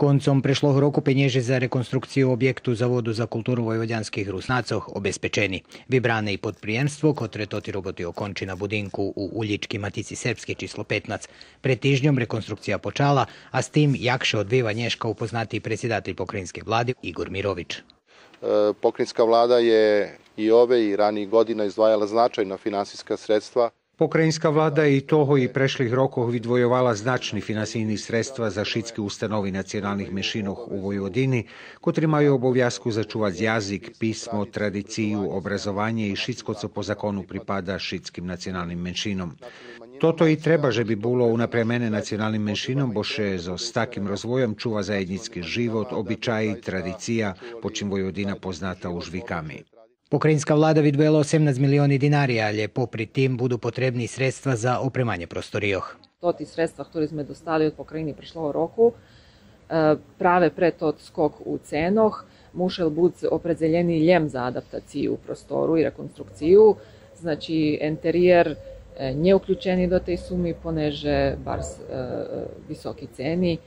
Koncom prešlog roku peniaze za rekonstrukciju objektu Zavodu za kulturu vojvođanskih Rusnacoh obezpečeni. Vybrané podprijemstvo, kotre toti roboti okonči na budinku u Uljički Matici Srpske číslo 15. Pred týždňom rekonstrukcija počala, a s tim jakše odbiva nješka upoznati predsjedatelj pokrajinske vlade Igor Mirović. Pokrajinska vlada je i ove i ranijih godina izdvajala značajna finansijska sredstva. Pokrajinska vlada i toho i prešlih rokov vidvojovala značni finansijni sredstva za šitski ustanovi nacionalnih menšinoh u Vojvodini, kotri majú obovjazku začuvať jazik, pismo, tradiciju, obrazovanje i šitsko, co po zakonu pripada šitskim nacionalnim menšinom. Toto i treba, že bi bilo unapremene nacionalnim menšinom, boše s takim rozvojom čuva zajednički život, običaji, tradicija, po čim Vojvodina poznata už vikami. Pokrajinska vlada vidvela 18 milioni dinarija, ali popri tim budu potrebni sredstva za opremanje prostorijoh. Toti sredstva, ktoré sme dostali od pokrajiny prešlого roku, prave pre tot skok u cenoh, mušel bud opredzeljeni ljem za adaptaciju prostoru i rekonstrukciju, znači interijer nie uključeni do tej sumi, poneže bar visoki ceni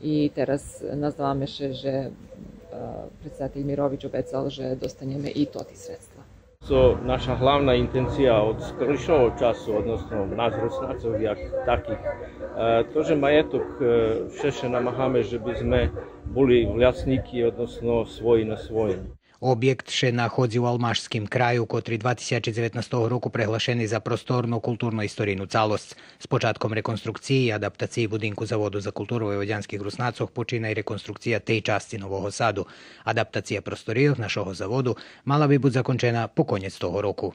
i teraz nazvame še, že predsjedatelj Mirović obecal, že dostanjeme i toti sredstva. Naša hlavna intencija od skorišovog času, odnosno nas Rusnacov jak takih, to, že majetok šeše namahame, že by sme boli vlasniki, odnosno svoji na svojim. Objekt še nahodzi u Almašskim kraju, kotri 2019 roku prehlašeni za prostorno-kulturno istorijnu calost. S počatkom rekonstrukciji i adaptaciji budinku Zavodu za kulturu vojvođanskih Rusnacoh počina i rekonstrukcija tej časti Novoho Sadu. Adaptacija prostorijoh našoho zavodu mala bi bud zakončena po konjec toho roku.